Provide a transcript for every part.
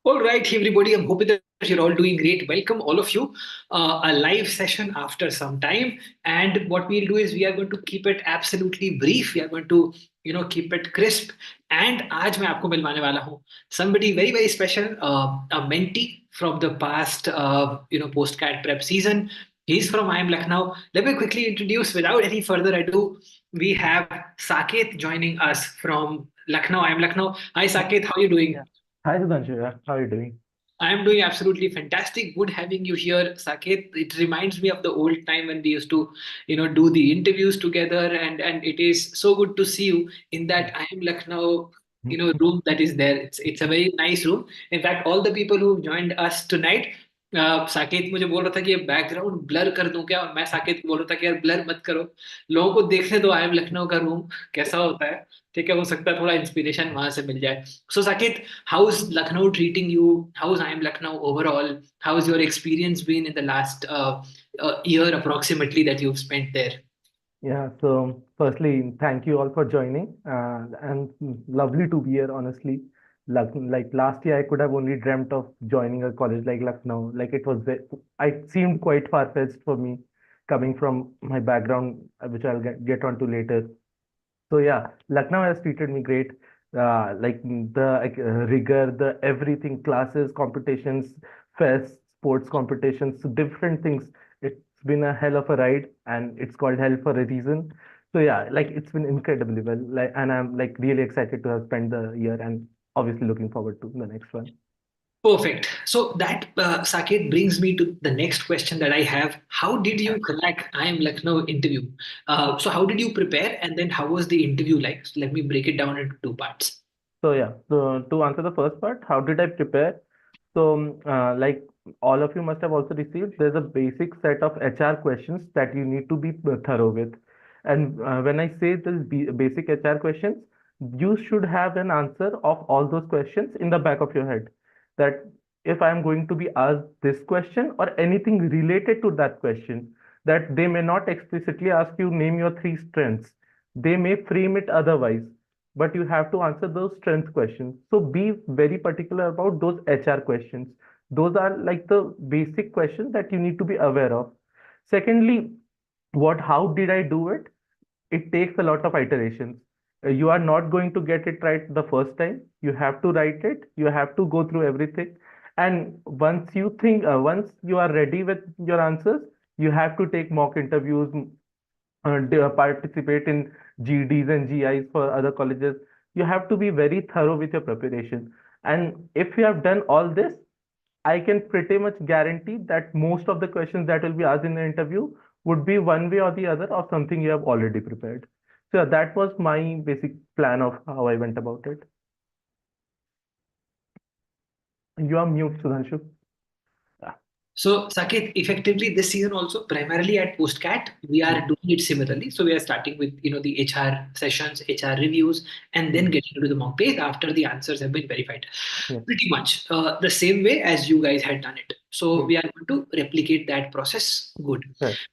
All right, everybody. I'm hoping that you're all doing great. Welcome, all of you. A live session after some time, and what we'll do is we are going to keep it absolutely brief. We are going to, keep it crisp. And आज मैं आपको मिलवाने वाला हूँ somebody very very special, a mentee from the past, postcard prep season. He's from IIM Lucknow. Let me quickly introduce, without any further ado, we have Saket joining us from Lucknow. IIM Lucknow. Hi, Saket. How are you doing? Yeah. Hi, Sudhanshu. Yeah, how are you doing? I'm doing absolutely fantastic. Good having you here, Saket. It reminds me of the old time when we used to, do the interviews together, and it is so good to see you in that I am Lucknow, room that is there. It's a very nice room. In fact, all the people who joined us tonight, Saket मुझे बोल रहा था कि ये background blur कर दूं क्या, और मैं साकेत को बोल रहा था कि यार ब्लर मत करो, लोगों को देखने दो आई एम लखनऊ का रूम कैसा होता है। ठीक है, हो सकता है थोड़ा इंस्पिरेशन वहां से मिल जाए। सो Saket, how's Lucknow treating you? How's IIM Lucknow overall? How's your experience been in the last year approximately that you've spent there? Yeah, so firstly, thank you all for joining. And lovely to be here, honestly. Like last year, I could have only dreamt of joining a college like Lucknow. Like I seemed quite far-fetched for me coming from my background, which I'll get onto later. So yeah, Lucknow has treated me great. Like the rigor, the everything, classes, competitions, fests, sports competitions, so different things. It's been a hell of a ride, and it's called hell for a reason. So yeah, like it's been incredibly well. Like, and I'm like really excited to have spent the year, and obviously looking forward to the next one. Perfect. So that, Saket, brings me to the next question that I have. How did you crack I am Lucknow interview? So how did you prepare, and then how was the interview like? So let me break it down into two parts. So yeah, so to answer the first part, how did I prepare? So like all of you must have also received, there's a basic set of HR questions that you need to be thorough with. And when I say this basic HR questions, you should have an answer of all those questions in the back of your head. That if I'm going to be asked this question or anything related to that question, that they may not explicitly ask you name your three strengths. They may frame it otherwise, but you have to answer those strength questions. So be very particular about those HR questions. Those are like the basic questions that you need to be aware of. Secondly, how did I do it? It takes a lot of iterations. You are not going to get it right the first time. You have to write it. You have to go through everything. And once you are ready with your answers, you have to take mock interviews, participate in GDs and GIs for other colleges. You have to be very thorough with your preparation. And if you have done all this, I can pretty much guarantee that most of the questions that will be asked in the interview would be one way or the other of something you have already prepared. So that was my basic plan of how I went about it. You are mute, Sudhanshu. So, Saket, effectively this season also, primarily at Postcat, we are Hmm. doing it similarly. So we are starting with the HR sessions, HR reviews, and then Hmm. getting into the mock pace after the answers have been verified. Yes. Pretty much the same way as you guys had done it. So Hmm. we are going to replicate that process. Good. Correct.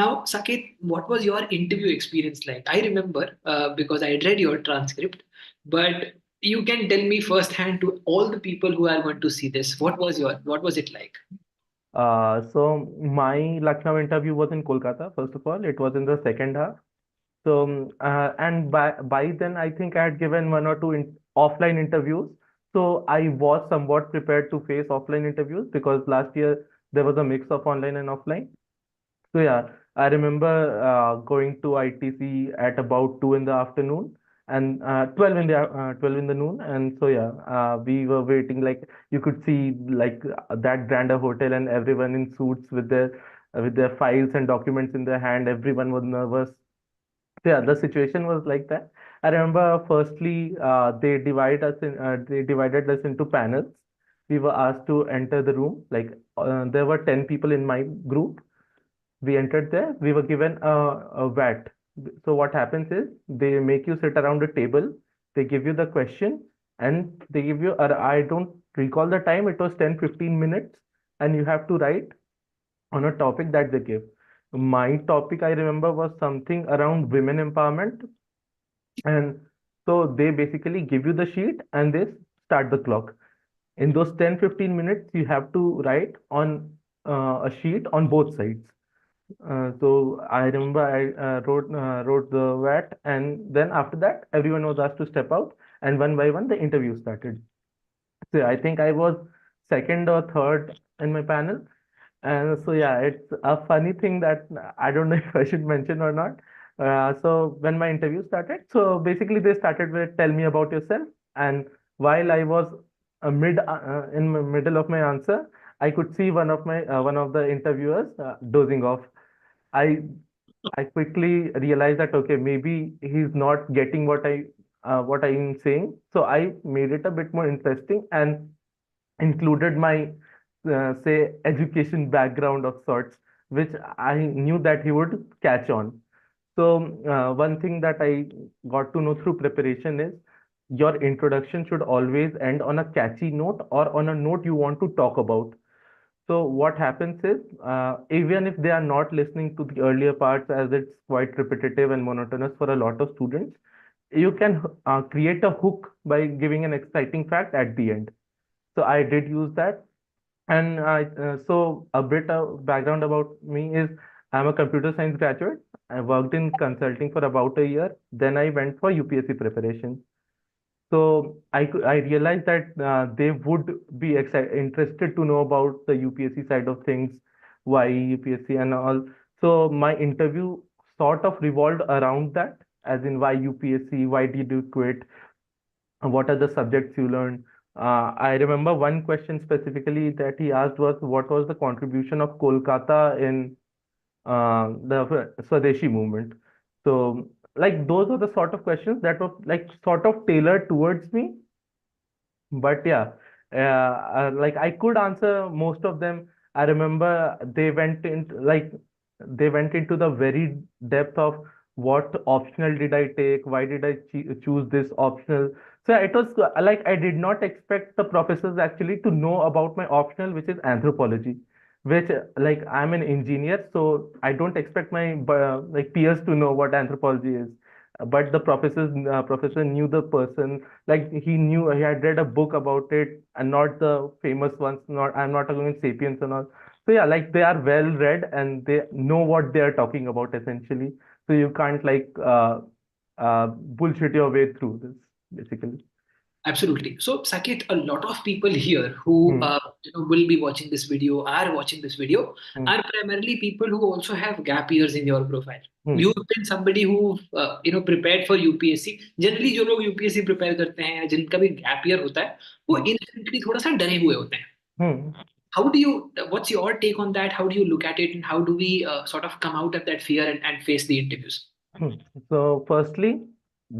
Now, Saket, what was your interview experience like? I remember because I had read your transcript, but you can tell me firsthand to all the people who are going to see this. What was it like? So my Lucknow interview was in Kolkata, first of all. It was in the second half. So, and by then, I think I had given one or two offline interviews. So I was somewhat prepared to face offline interviews because last year there was a mix of online and offline. So yeah, I remember going to ITC at about 2 in the afternoon and 12 in the noon. And so yeah, we were waiting, like you could see like that Granda hotel and everyone in suits with their files and documents in their hand. Everyone was nervous. So yeah, the situation was like that. I remember firstly, they divided us into panels. We were asked to enter the room. Like there were 10 people in my group. We entered there. We were given a VAT. So what happens is they make you sit around a table. They give you the question and they give you, I don't recall the time. It was 10-15 minutes and you have to write on a topic that they give. My topic I remember was something around women empowerment. And so they basically give you the sheet and they start the clock. In those 10-15 minutes, you have to write on a sheet on both sides. So I remember I wrote the VAT, and then after that, everyone was asked to step out, and one by one, the interview started. So I think I was second or third in my panel. And so yeah, it's a funny thing that I don't know if I should mention or not. So when my interview started, so basically they started with tell me about yourself, and while I was in the middle of my answer, I could see one of the interviewers dozing off. I I quickly realized that okay, maybe he's not getting what I'm saying. So I made it a bit more interesting and included my say education background of sorts, which I knew that he would catch on. So one thing that I got to know through preparation is your introduction should always end on a catchy note or on a note you want to talk about. So what happens is, even if they are not listening to the earlier parts as it's quite repetitive and monotonous for a lot of students, you can create a hook by giving an exciting fact at the end. So I did use that. And so a bit of background about me is I'm a computer science graduate. I worked in consulting for about a year. Then I went for UPSC preparation. So I realized that they would be interested to know about the UPSC side of things, why UPSC and all. So my interview sort of revolved around that, as in why UPSC, why did you quit, what are the subjects you learned. I remember one question specifically that he asked was what was the contribution of Kolkata in the Swadeshi movement. So, like those are the sort of questions that were like sort of tailored towards me. But yeah, like I could answer most of them. I remember they went into the very depth of what optional did I take, why did I choose this optional. So it was like I did not expect the professors actually to know about my optional, which is anthropology, which like I'm an engineer, so I don't expect my like peers to know what anthropology is. But the professor knew the person, like he had read a book about it, and not the famous ones. Not I'm not talking Sapiens and all. So yeah, like they are well read and they know what they are talking about essentially. So you can't bullshit your way through this basically. Absolutely. So, Saket, a lot of people here who Hmm. will be watching this video, are watching this video, Hmm. are primarily people who also have gap years in your profile. Hmm. You've been somebody who prepared for UPSC. Generally, जो लोग UPSC prepare करते हैं या जिनका भी gap year होता है, वो Hmm. inherently थोड़ा सा डरे हुए होते हैं. Hmm. How do you? What's your take on that? How do you look at it, and how do we sort of come out of that fear and face the interviews? Hmm. So firstly,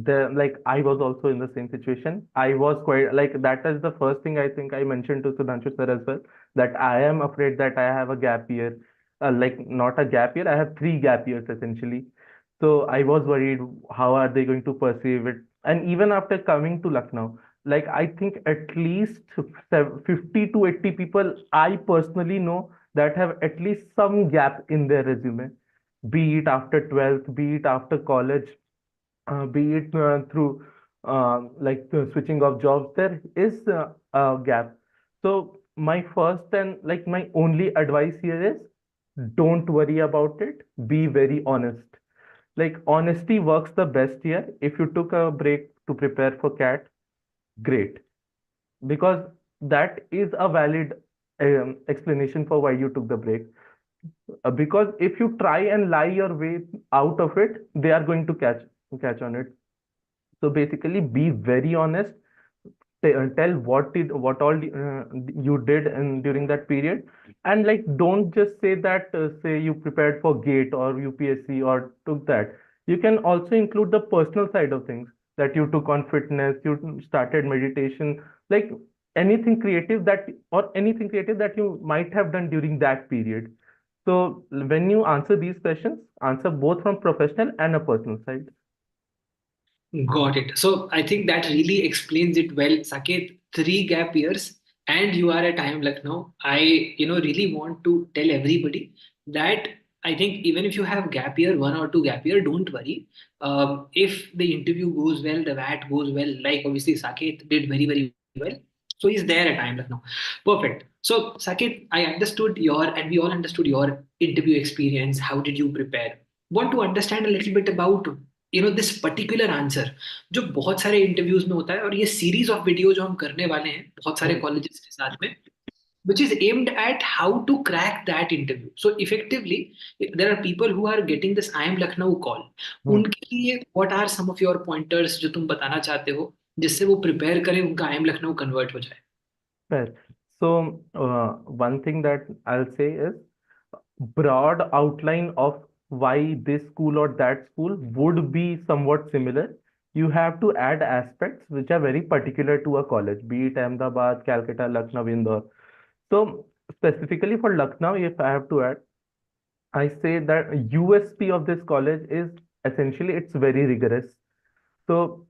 the like I was also in the same situation. I was quite like that is the first thing I think I mentioned to Sudhanshu sir as well, that I am afraid that I have a gap year. Like not a gap year, I have three gap years essentially. So I was worried how are they going to perceive it. And even after coming to Lucknow, like I think at least 50 to 80 people I personally know that have at least some gap in their resume, be it after 12th, be it after college, be it through like switching of jobs, there is a gap. So my first and like my only advice here is don't worry about it. Be very honest. Like honesty works the best here. If you took a break to prepare for CAT, great, because that is a valid explanation for why you took the break. Because if you try and lie your way out of it, they are going to catch on it. So basically, be very honest. Tell what all you did in during that period, and like don't just say that say you prepared for GATE or UPSC or took that. You can also include the personal side of things, that you took on fitness, you started meditation, like anything creative that you might have done during that period. So when you answer these questions, answer both from professional and a personal side. Got it. So I think that really explains it well. Saket, 3 gap years, and you are at IIM Lucknow. I, really want to tell everybody that I think even if you have gap year, 1 or 2 gap year, don't worry. If the interview goes well, the VAT goes well, like obviously Saket did very, very well. So he's there at IIM Lucknow. Perfect. So Saket, I understood your, and we all understood your interview experience. How did you prepare? Want to understand a little bit about this particular answer जो बहुत सारे interviews में होता है, और ये series of video जो हम करने वाले हैं बहुत सारे Hmm. कॉलेजेस के साथ में, which is aimed at how to crack that interview. So effectively, there are people who are getting this IIM Lucknow call. Hmm. उनके लिए what are some of your pointers जो तुम बताना चाहते हो जिससे वो प्रिपेयर करें, उनका IIM Lucknow कन्वर्ट हो जाए? Fair. So, one thing that I'll say is broad outline of why this school or that school would be somewhat similar. You have to add aspects which are very particular to a college, be it Ahmedabad, Calcutta, Lucknow, Indore. So, specifically for Lucknow, if I have to add, I say that USP of this college is essentially it's very rigorous. So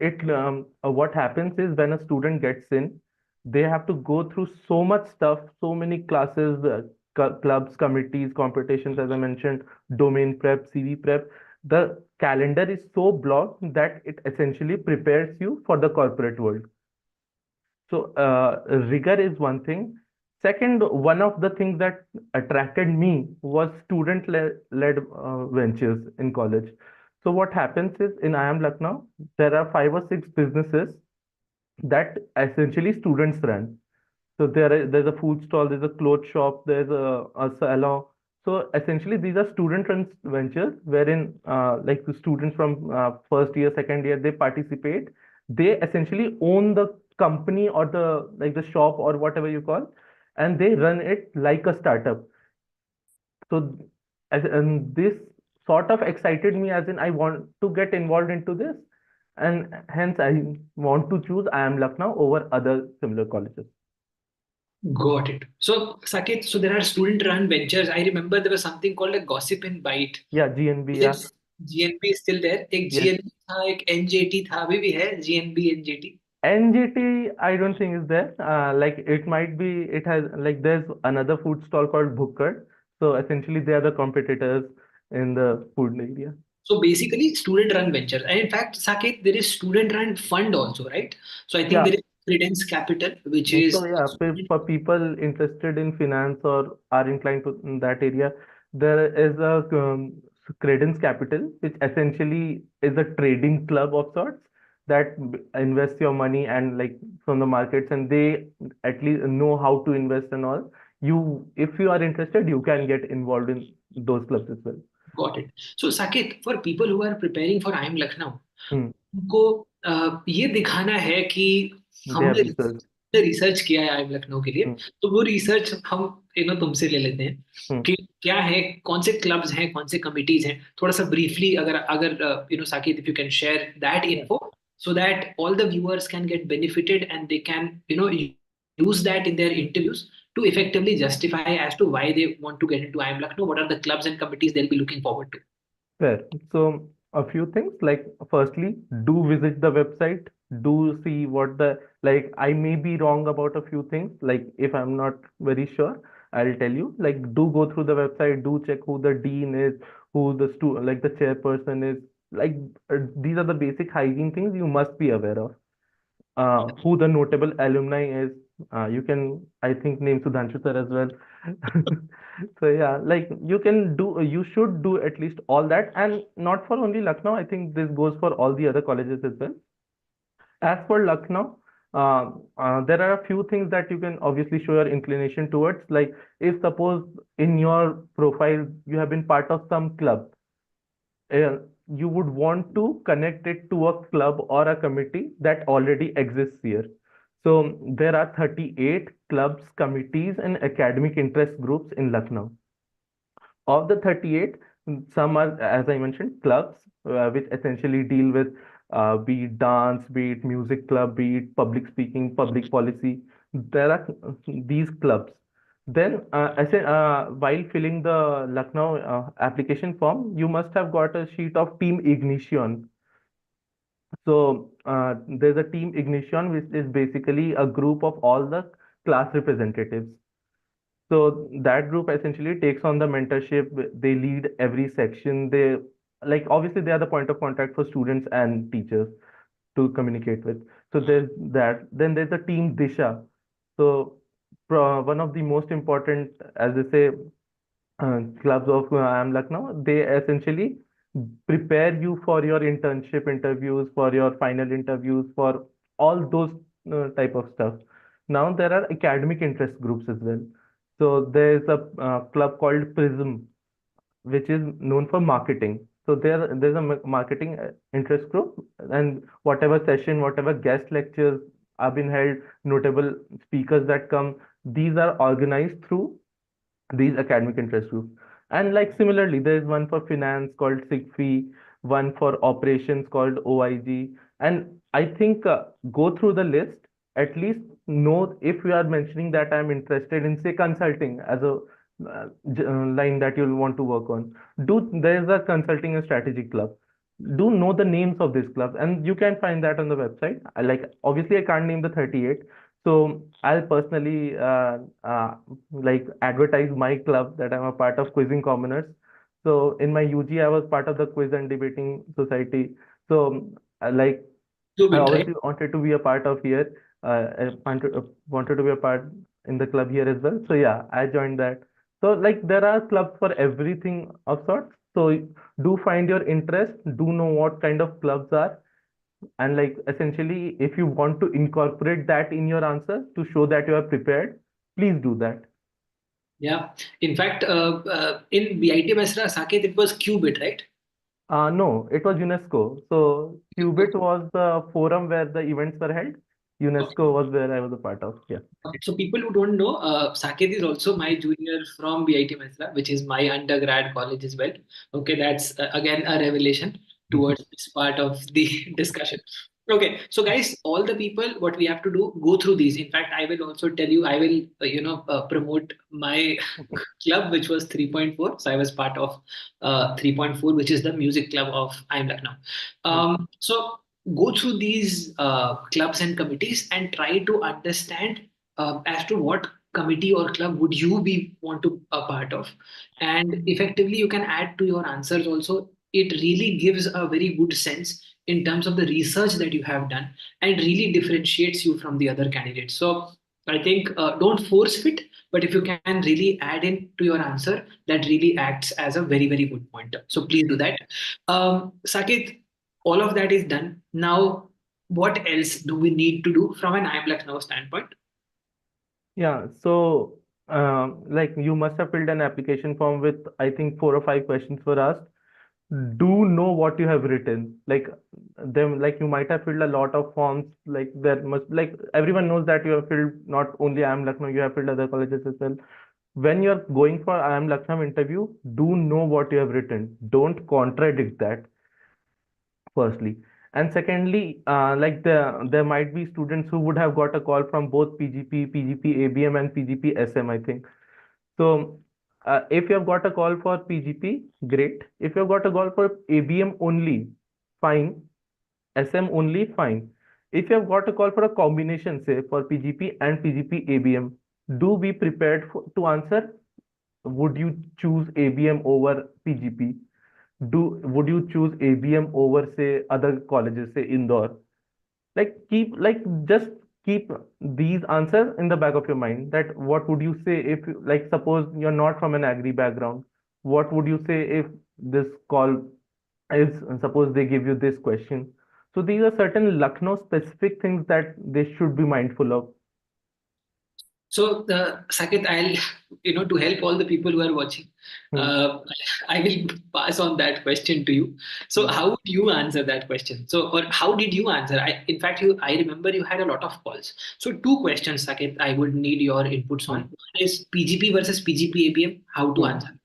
what happens is when a student gets in, they have to go through so much stuff, so many classes, clubs, committees, competitions, as I mentioned, domain prep, CV prep. The calendar is so blocked that it essentially prepares you for the corporate world. So rigor is one thing. Second, one of the things that attracted me was student-led ventures in college. So what happens is in IIM Lucknow, there are 5 or 6 businesses that essentially students run. So there's a food stall, there's a clothes shop, there's a salon. So essentially, these are student-run ventures wherein like the students from first year, second year, they participate. They essentially own the company or the like the shop or whatever you call, and they run it like a startup. So and this sort of excited me as in I want to get involved into this, and hence I want to choose IIM Lucknow over other similar colleges. Got it. So, Saket, so there are student-run ventures. I remember there was something called a Gossip and Bite. Yeah, GNB, Is yeah. it GNB is still there? एक Yes. GNB था, एक NJT था, अभी भी है GNB NJT. NGT, I don't think is there. Like it might be, it has like there's another food stall called Bhukkad. So essentially, they are the competitors in the food area. So basically, student-run ventures. And in fact, Saket, there is student-run fund also, right? So I think Yeah. there is Credence Capital, which So is yeah, for people interested in finance or are inclined to in that area, there is a Credence Capital, which essentially is a trading club of sorts that invests your money and like from the markets, and they at least know how to invest and all. If you are interested, you can get involved in those clubs as well. got it. So Saket, for people who are preparing for IIM Lucknow, Hmm. उनको ये दिखाना है कि They have हमने research. Research किया है IM Lucknow के लिए, Hmm. तो वो रिसर्च हम तुमसे ले लेते हैं Hmm. कि क्या है, कौन से क्लब्स हैं, कौन से कमिटीज हैं, थोड़ा सा ब्रीफली अगर अगर Saqib, if you can share that Yeah. Info so that all the viewers can get benefited and they can use that in their interviews to effectively justify as to why they want to get into IIM Lucknow, what are the clubs and committees they'll be looking forward to. Fair. So a few things like firstly, do visit the website, do see what the like I may be wrong about a few things. Like if I'm not very sure, I'll tell you. Like do go through the website, do check who the dean is, who the like the chairperson is. Like these are the basic hygiene things you must be aware of. Who the notable alumni is. You can, I think, name Sudhanshu sir as well. So yeah, like you should do at least all that, and not for only Lucknow. I think this goes for all the other colleges as well. As for Lucknow, there are a few things that you can obviously show your inclination towards. Like if suppose in your profile you have been part of some club, uh, you would want to connect it to a club or a committee that already exists here. So there are 38 clubs, committees, and academic interest groups in Lucknow. Of the 38, some are, as I mentioned, clubs, which essentially deal with be it dance, be it music club, be it public speaking, public policy. There are these clubs. Then, while filling the Lucknow application form, you must have got a sheet of Team Ignition. So, there's a Team Ignition, which is basically a group of all the class representatives. So that group essentially takes on the mentorship. They lead every section. They like obviously they are the point of contact for students and teachers to communicate with. So there's that. Then there's the team Disha. So one of the most important, as they say, clubs of IIM Lucknow, they essentially prepare you for your internship interviews, for your final interviews, for all those type of stuff. Now there are academic interest groups as well. So there is a club called Prism, which is known for marketing. So there's a marketing interest group, and whatever session, whatever guest lectures have been held, notable speakers that come, these are organized through these academic interest groups. And like similarly, there is one for finance called SIGFI, one for operations called OIG. And I think go through the list, at least know if you are mentioning that I'm interested in, say, consulting as a line that you'll want to work on. There is a consulting and strategy club. Do know the names of these clubs, and you can find that on the website. Obviously I can't name the 38, so I'll personally like advertise my club that I'm a part of, Quizzing Commoners. So in my UG, I was part of the Quiz and Debating Society. So like Do I it, right? obviously wanted to be a part of here. Wanted to be a part in the club here as well. So yeah, I joined that. So like there are clubs for everything of sorts. So do find your interest. Do know what kind of clubs are, and like essentially, if you want to incorporate that in your answer to show that you are prepared, please do that. Yeah. In fact, in BIT Mesra, Saket, it was Qubit, right? No, it was UNESCO. So Qubit was the forum where the events were held. Okay. UNESCO was where I was a part of. Yeah. Okay. So people who don't know, Saket is also my junior from BIT Mesra, which is my undergrad college as well. Okay, that's again a revelation towards this part of the discussion. Okay, so guys, all the people, what we have to do, go through these. In fact, I will also tell you, I will, promote my club, which was 3.4. So I was part of 3.4, which is the music club of IIM Lucknow. So go through these clubs and committees and try to understand as to what committee or club would you be want to a part of, and effectively you can add to your answers also. It really gives a very good sense in terms of the research that you have done and really differentiates you from the other candidates. So I think don't force fit, but if you can really add in to your answer, that really acts as a very, very good pointer. So please do that. Saket, all of that is done. Now, what else do we need to do from an IIM Lucknow standpoint? Yeah. So like you must have filled an application form with, I think, 4 or 5 questions were asked. Do know what you have written. Like them, like you might have filled a lot of forms. Like there must, like everyone knows that you have filled not only IIM Lucknow, you have filled other colleges as well. When you're going for IIM Lucknow interview, do know what you have written. Don't contradict that, firstly. And secondly, like there might be students who would have got a call from both PGP, PGP ABM, and PGP SM, I think. So if you have got a call for PGP, great. If you have got a call for ABM only, fine. SM only, fine. If you have got a call for a combination, say for PGP and PGP ABM, do be prepared to answer. Would you choose ABM over PGP? Would you choose ABM over, say, other colleges, say Indore? Like just keep these answers in the back of your mind, that what would you say if like suppose you're not from an agri background, what would you say if this call is, suppose they give you this question. So these are certain Lucknow specific things that they should be mindful of. So, Saket, I'll, to help all the people who are watching, Hmm, uh, I will pass on that question to you. So, hmm, how would you answer that question? So, or how did you answer? In fact, I remember you had a lot of calls. So, two questions, Saket, I would need your inputs on. hmm, One is PGP versus PGP ABM, how to hmm, answer.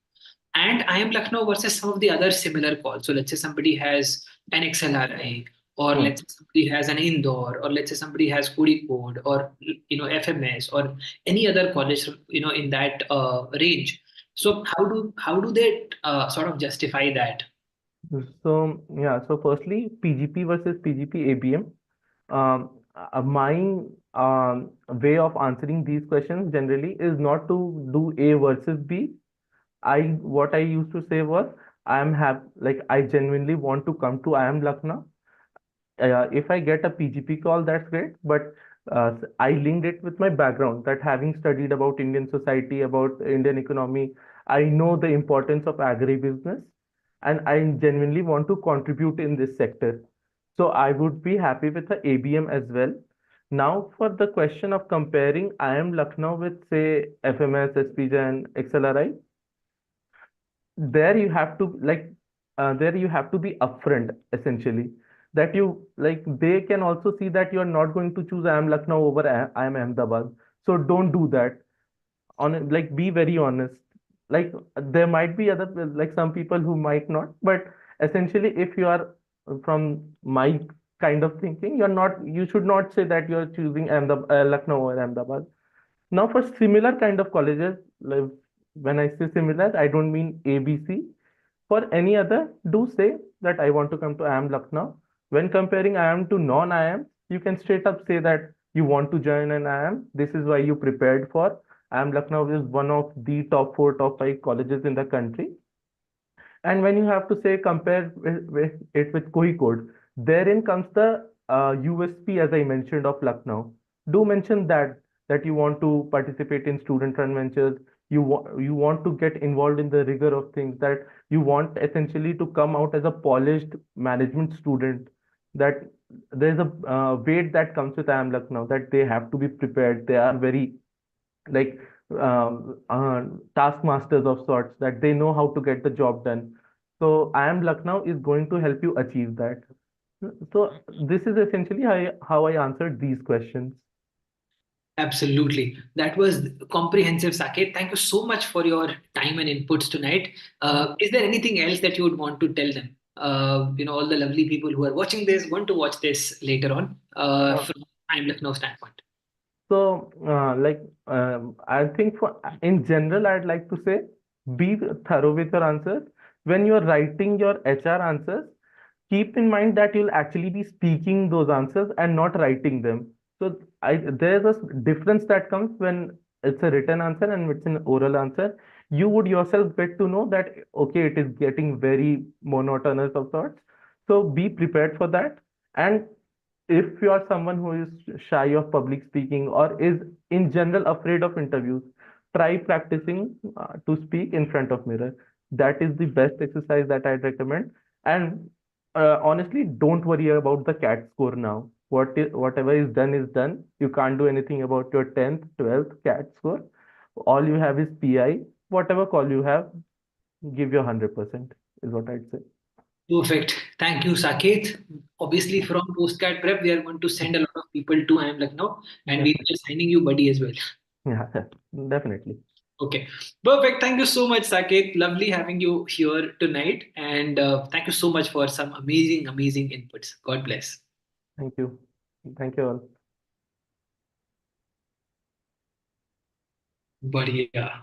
And I am Lucknow versus some of the other similar calls. So let's say somebody has an XLRI, or hmm. let's say somebody has an Indore, or let's say somebody has Code, or FMS, or any other college in that range. So how do they sort of justify that? So yeah, so firstly, PGP versus PGP ABM. My way of answering these questions generally is not to do A versus B. I What I used to say was, I genuinely want to come to IIM Lucknow. If I get a PGP call, that's great. But I linked it with my background that having studied about Indian society, about Indian economy, I know the importance of agribusiness and I genuinely want to contribute in this sector. So I would be happy with the ABM as well. Now, for the question of comparing IIM Lucknow with, say, FMS, SPJ, and XLRI, there you have to there you have to be upfront essentially that you like they can also see that you are not going to choose IIM Lucknow over IIM Ahmedabad. So don't do that. Be very honest. Like there might be other like some people who might not, but essentially if you are from my kind of thinking, you should not say that you're choosing Lucknow or Ahmedabad. Now, for similar kind of colleges, like when I say similar, I don't mean ABC. For any other, do say that I want to come to IIM Lucknow. When comparing IIM to non-IIM, you can straight up say that you want to join an IIM. This is why you prepared for. IIM Lucknow is one of the top four, top five colleges in the country. And when you have to say compare with it with Kozhikode, therein comes the USP, as I mentioned, of Lucknow. Do mention that you want to participate in student-run ventures. You want to get involved in the rigor of things. That you want essentially to come out as a polished management student. That there's a weight that comes with IIM Lucknow. That they have to be prepared. They are very like taskmasters of sorts, that they know how to get the job done. So IIM Lucknow is going to help you achieve that. So this is essentially how I answered these questions. Absolutely. That was comprehensive, Saket. Thank you so much for your time and inputs tonight. Is there anything else that you would want to tell them? All the lovely people who are watching this, want to watch this later on Uh, from I'm Lucknow standpoint. So, I think in general, I'd like to say be thorough with your answers. When you're writing your HR answers, keep in mind that you'll actually be speaking those answers and not writing them. So, there's a difference that comes when it's a written answer and it's an oral answer. You would yourself get to know that, okay, it is getting very monotonous of sorts. So, be prepared for that. And if you are someone who is shy of public speaking or is in general afraid of interviews, try practicing to speak in front of mirror. That is the best exercise that I'd recommend. And honestly, don't worry about the CAT score now. Whatever is done is done. You can't do anything about your 10th, 12th CAT score. All you have is PI. Whatever call you have, give your 100% is what I'd say. Perfect. Thank you, Saket. Obviously, from Postcard Prep, we are going to send a lot of people to I'm Lucknow, and we Definitely. are signing you buddy as well. Yeah, definitely. Okay. Perfect. Thank you so much, Saket. Lovely having you here tonight. And thank you so much for some amazing, amazing inputs. God bless. Thank you. Thank you all. But yeah.